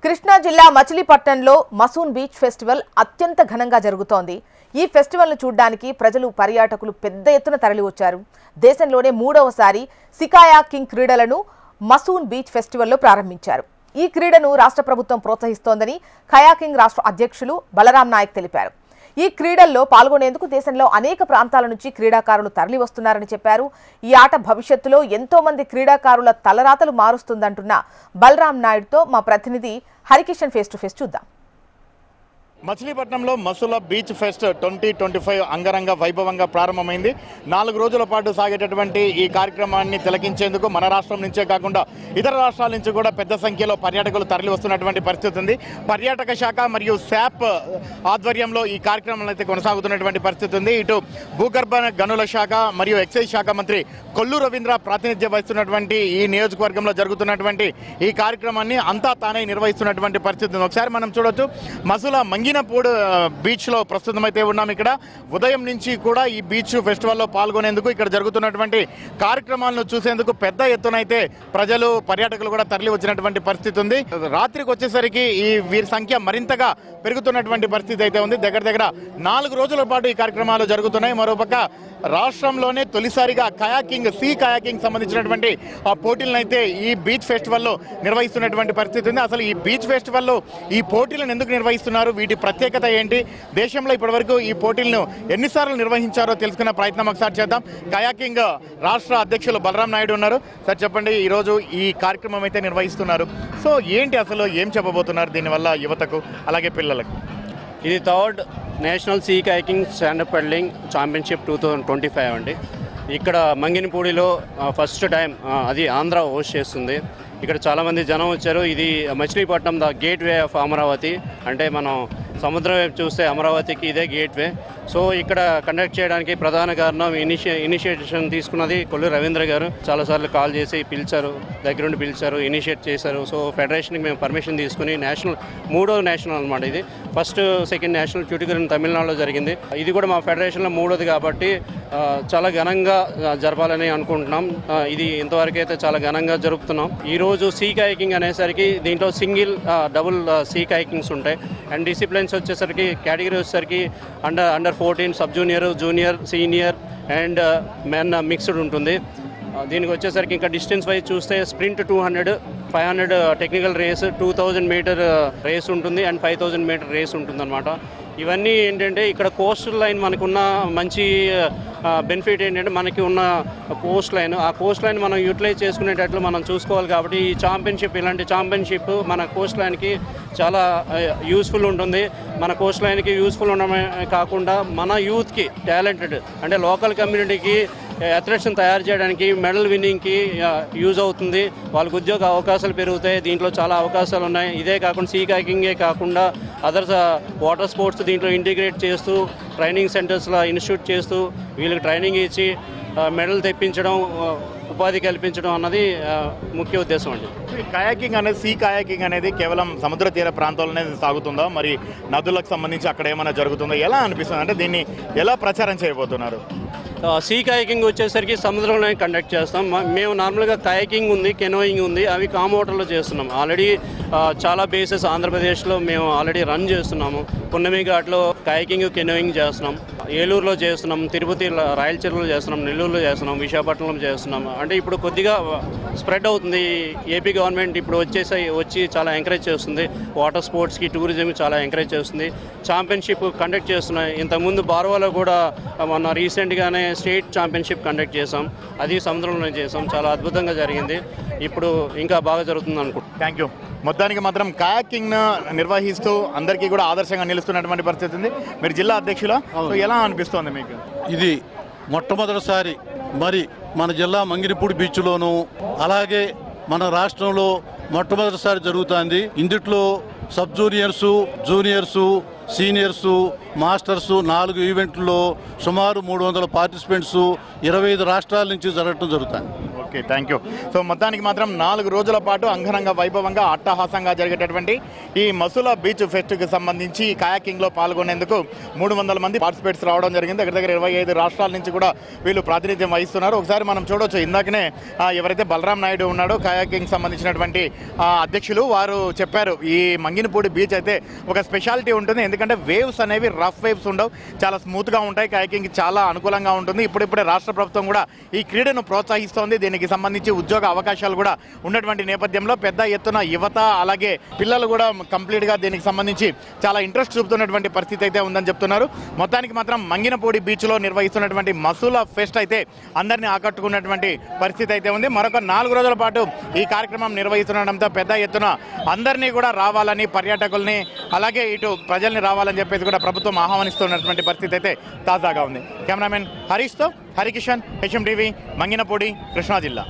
కృష్ణా జిల్లా మచిలీపట్నంలో mason beach festival అత్యంత ఘనంగా జరుగుతోంది. ఈ ఫెస్టివల్ను చూడడానికి ప్రజలు పర్యాటకులు పెద్ద ఎత్తున తరలివచ్చారు. దేశంలోనే మూడవసారి సీ కయాకింగ్ క్రీడలను మసూన్ బీచ్ ఫెస్టివల్లో ప్రారంభించారు. ఈ క్రీడను రాష్ట్ర ప్రభుత్వం ప్రోత్సహిస్తోందని కయాకింగ్ రాష్ట్ర అధ్యక్షులు బలరాం నాయక్ తెలిపారు. ఈ క్రీడల్లో పాల్గొనేందుకు దేశంలో అనేక ప్రాంతాల నుంచి క్రీడాకారులు తరలి వస్తున్నారని చెప్పారు. ఈ ఆట భవిష్యత్తులో ఎంతో మంది క్రీడాకారుల తలరాతలు మారుస్తుందంటున్న బలరాం నాయుడుతో మా ప్రతినిధి హరికిషన్ ఫేస్ టు ఫేస్ చూద్దాం. మచిలీపట్నంలో మసూల బీచ్ ఫెస్ట్ 2025 అంగరంగ వైభవంగా ప్రారంభమైంది. 4 రోజుల పాటు సాగేటటువంటి ఈ కార్యక్రమాన్ని తిలకించేందుకు మన రాష్ట్రం నుంచే కాకుండా ఇతర రాష్ట్రాల నుంచి కూడా పెద్ద సంఖ్యలో పర్యాటకులు తరలి వస్తున్నటువంటి పరిస్థితి ఉంది. పర్యాటక శాఖ మరియు శాప్ ఆధ్వర్యంలో ఈ కార్యక్రమాలు అయితే కొనసాగుతున్నటువంటి పరిస్థితి ఉంది. ఇటు భూగర్భ గనుల శాఖ మరియు ఎక్సైజ్ శాఖ మంత్రి కొల్లు రవీంద్ర ప్రాతినిధ్యం వహిస్తున్నటువంటి ఈ నియోజకవర్గంలో జరుగుతున్నటువంటి ఈ కార్యక్రమాన్ని అంతా తానే నిర్వహిస్తున్నటువంటి పరిస్థితి ఉంది. ఒకసారి మనం చూడొచ్చు, మసూల మంగినపూడి బీచ్లో ప్రస్తుతం అయితే ఉన్నాం. ఇక్కడ ఉదయం నుంచి కూడా ఈ బీచ్ ఫెస్టివల్లో పాల్గొనేందుకు ఇక్కడ జరుగుతున్నటువంటి కార్యక్రమాలను చూసేందుకు పెద్ద ఎత్తున అయితే ప్రజలు పర్యాటకులు కూడా తరలి వచ్చినటువంటి పరిస్థితి ఉంది. రాత్రికి వచ్చేసరికి ఈ వీరి సంఖ్య మరింతగా పెరుగుతున్నటువంటి పరిస్థితి అయితే ఉంది. దగ్గర 4 రోజుల పాటు ఈ కార్యక్రమాలు జరుగుతున్నాయి. మరోపక్క రాష్ట్రంలోనే తొలిసారిగా సీ కయాకింగ్ సంబంధించినటువంటి ఆ పోటీలను అయితే ఈ బీచ్ ఫెస్టివల్లో నిర్వహిస్తున్నటువంటి పరిస్థితి ఉంది. అసలు ఈ బీచ్ ఫెస్టివల్లో ఈ పోటీలను ఎందుకు నిర్వహిస్తున్నారు, వీటి ప్రత్యేకత ఏంటి, దేశంలో ఇప్పటివరకు ఈ పోటీలను ఎన్నిసార్లు నిర్వహించారో తెలుసుకునే ప్రయత్నం ఒకసారి చేద్దాం. కయాకింగ్ రాష్ట్ర అధ్యక్షులు బలరాం నాయుడు ఉన్నారు. సార్ చెప్పండి, ఈరోజు ఈ కార్యక్రమం అయితే నిర్వహిస్తున్నారు. సో ఏంటి అసలు ఏం చెప్పబోతున్నారు దీనివల్ల యువతకు అలాగే పిల్లలకు? ఇది third national sea kayaking stand up paddling championship 2025 అండి. ఇక్కడ మంగినపూడిలో ఫస్ట్ టైం అది ఆంధ్ర హోస్ట్ చేస్తుంది. ఇక్కడ చాలామంది జనం వచ్చారు. ఇది Machilipatnam the gate way of Amaravati, అంటే మనం సముద్రం వైపు చూస్తే అమరావతికి ఇదే గేట్ వే. సో ఇక్కడ కండక్ట్ చేయడానికి ప్రధాన కారణం ఇనిషియేషన్ తీసుకున్నది కొల్లు రవీంద్ర గారు. చాలాసార్లు కాల్ చేసి పిలిచారు, దగ్గరుండి పిలిచారు, ఇనిషియేట్ చేశారు. సో ఫెడరేషన్కి మేము పర్మిషన్ తీసుకుని మూడో నేషనల్ అనమాట. ఇది ఫస్ట్ సెకండ్ నేషనల్ క్యూటికల్ తమిళనాడులో జరిగింది. ఇది కూడా మా ఫెడరేషన్లో మూడోది కాబట్టి చాలా ఘనంగా జరపాలని అనుకుంటున్నాం. ఇది ఇంతవరకు అయితే చాలా ఘనంగా జరుపుతున్నాం. ఈరోజు సీ కయాకింగ్ అనేసరికి దీంట్లో సింగిల్ డబుల్ సీ కయాకింగ్స్ ఉంటాయి. అండ్ డిసిప్లిన్స్ వచ్చేసరికి కేటగిరీ వచ్చేసరికి under 14, sub junior, junior, senior and men mixed ఉంటుంది. దీనికి వచ్చేసరికి ఇంకా డిస్టెన్స్ వైజ్ చూస్తే sprint 200, 500 technical race, 2000 metre race ఉంటుంది అండ్ 5000 మీటర్ రేస్ ఉంటుంది అనమాట. ఇవన్నీ ఏంటంటే ఇక్కడ కోస్టల్ లైన్ మనకున్న మంచి బెనిఫిట్ ఏంటంటే మనకి ఉన్న కోస్ట్ లైన్, ఆ కోస్ట్ లైన్ మనం యూటిలైజ్ చేసుకునేటట్లు మనం చూసుకోవాలి. కాబట్టి ఈ ఇలాంటి ఛాంపియన్షిప్ మన కోస్ట్ లైన్కి చాలా యూస్ఫుల్ ఉంటుంది. మన కోస్ట్ లైన్కి యూస్ఫుల్ ఉండడమే కాకుండా మన యూత్కి టాలెంటెడ్ అంటే లోకల్ కమ్యూనిటీకి అథ్లెట్స్ని తయారు చేయడానికి, మెడల్ విన్నింగ్కి యూజ్ అవుతుంది. వాళ్ళకి ఉద్యోగ అవకాశాలు పెరుగుతాయి. దీంట్లో చాలా అవకాశాలు ఉన్నాయి. ఇదే కాకుండా సీ కయాకింగే కాకుండా అదర్స్ వాటర్ స్పోర్ట్స్ దీంట్లో ఇంటిగ్రేట్ చేస్తూ ట్రైనింగ్ సెంటర్స్లో ఇన్స్టిట్యూట్ చేస్తూ వీళ్ళకి ట్రైనింగ్ ఇచ్చి మెడల్ తెప్పించడం, ఉపాధి కల్పించడం అన్నది ముఖ్య ఉద్దేశం అండి. కయాకింగ్ అనేది సీ కయాకింగ్ అనేది కేవలం సముద్ర తీర ప్రాంతాల్లోనే సాగుతుందా, మరి నదులకు సంబంధించి అక్కడ ఏమైనా జరుగుతుందో ఎలా అనిపిస్తుంది? అంటే దీన్ని ఎలా ప్రచారం చేయబోతున్నారు? సీ కయాకింగ్ వచ్చేసరికి సముద్రంలో కండక్ట్ చేస్తాం. మేము నార్మల్గా కయాకింగ్ ఉంది, కెనోయింగ్ ఉంది, అవి కామ్ వాటర్లో చేస్తున్నాం. ఆల్రెడీ చాలా బేసెస్ ఆంధ్రప్రదేశ్లో మేము ఆల్రెడీ రన్ చేస్తున్నాము. పున్నమి ఘాట్లో కయాకింగ్, కెనోయింగ్ చేస్తున్నాం. ఏలూరులో చేస్తున్నాం, తిరుపతి రాయలచీరలో చేస్తున్నాం, నెల్లూరులో చేస్తున్నాం, విశాఖపట్నంలో చేస్తున్నాం. అంటే ఇప్పుడు కొద్దిగా స్ప్రెడ్ అవుతుంది. ఏపీ గవర్నమెంట్ ఇప్పుడు వచ్చి చాలా ఎంకరేజ్ చేస్తుంది. వాటర్ స్పోర్ట్స్కి, టూరిజంకి చాలా ఎంకరేజ్ చేస్తుంది. ఛాంపియన్షిప్ కండక్ట్ చేస్తున్నాయి. ఇంతకుముందు బార్వాలో కూడా మొన్న రీసెంట్గానే స్టేట్ ఛాంపియన్షిప్ కండక్ట్ చేసాం. అది సముద్రంలో చేసాం. చాలా అద్భుతంగా జరిగింది. ఇప్పుడు ఇంకా బాగా జరుగుతుంది అనుకుంటున్నాను. Thank you. మొత్తానికి మాత్రం కయాకింగ్ను నిర్వహిస్తూ అందరికీ కూడా ఆదర్శంగా నిలుస్తున్నటువంటి పరిస్థితి ఉంది. మీరు జిల్లా అధ్యక్షులా, ఎలా అనిపిస్తోంది మీకు? ఇది మొట్టమొదటిసారి మరి మన జిల్లా మంగినపూడి బీచ్లోను అలాగే మన రాష్ట్రంలో మొట్టమొదటిసారి జరుగుతుంది. ఇందుట్లో sub juniors, juniors, seniors, masters 4 ఈవెంట్లో సుమారు 300 పార్టిసిపెంట్స్ 25 రాష్ట్రాల నుంచి జరగడం జరుగుతుంది. Okay, thank you. సో మొత్తానికి మాత్రం 4 రోజుల పాటు అంగరంగ వైభవంగా అట్టహాసంగా జరిగేటటువంటి ఈ మసులా బీచ్ ఫెస్ట్కి సంబంధించి కయాకింగ్లో పాల్గొనేందుకు 300 మంది పార్టిసిపేట్స్ రావడం జరిగింది. దగ్గర 25 రాష్ట్రాల నుంచి కూడా వీళ్ళు ప్రాతినిధ్యం వహిస్తున్నారు. ఒకసారి మనం చూడొచ్చు, ఇందాకనే ఎవరైతే బలరాం నాయుడు ఉన్నాడో కయాకింగ్ సంబంధించినటువంటి అధ్యక్షులు, వారు చెప్పారు ఈ మంగినపూడి బీచ్ అయితే ఒక స్పెషాలిటీ ఉంటుంది. ఎందుకంటే వేవ్స్ అనేవి రఫ్ వేవ్స్ ఉండవు, చాలా స్మూత్గా ఉంటాయి. కయాకింగ్ చాలా అనుకూలంగా ఉంటుంది. ఇప్పుడిప్పుడే రాష్ట్ర ప్రభుత్వం కూడా ఈ క్రీడను ప్రోత్సహిస్తోంది. దీనికి సంబంధించి ఉద్యోగ అవకాశాలు కూడా ఉన్నటువంటి నేపథ్యంలో పెద్ద ఎత్తున యువత అలాగే పిల్లలు కూడా కంప్లీట్గా దీనికి సంబంధించి చాలా ఇంట్రెస్ట్ చూపుతున్నటువంటి పరిస్థితి అయితే ఉందని చెప్తున్నారు. మొత్తానికి మాత్రం మంగినపూడి బీచ్లో నిర్వహిస్తున్నటువంటి మసులా ఫెస్ట్ అయితే అందరినీ ఆకట్టుకున్నటువంటి పరిస్థితి అయితే ఉంది. మరొక 4 రోజుల పాటు ఈ కార్యక్రమం నిర్వహిస్తుండడంతో పెద్ద ఎత్తున అందరినీ కూడా రావాలని, పర్యాటకుల్ని అలాగే ఇటు ప్రజల్ని రావాలని చెప్పేసి కూడా ప్రభుత్వం ఆహ్వానిస్తున్నటువంటి పరిస్థితి అయితే తాజాగా ఉంది. కెమెరామెన్ హరీష్తో హరికిషన్, HM TV, మంగినపూడి, కృష్ణా జిల్లా.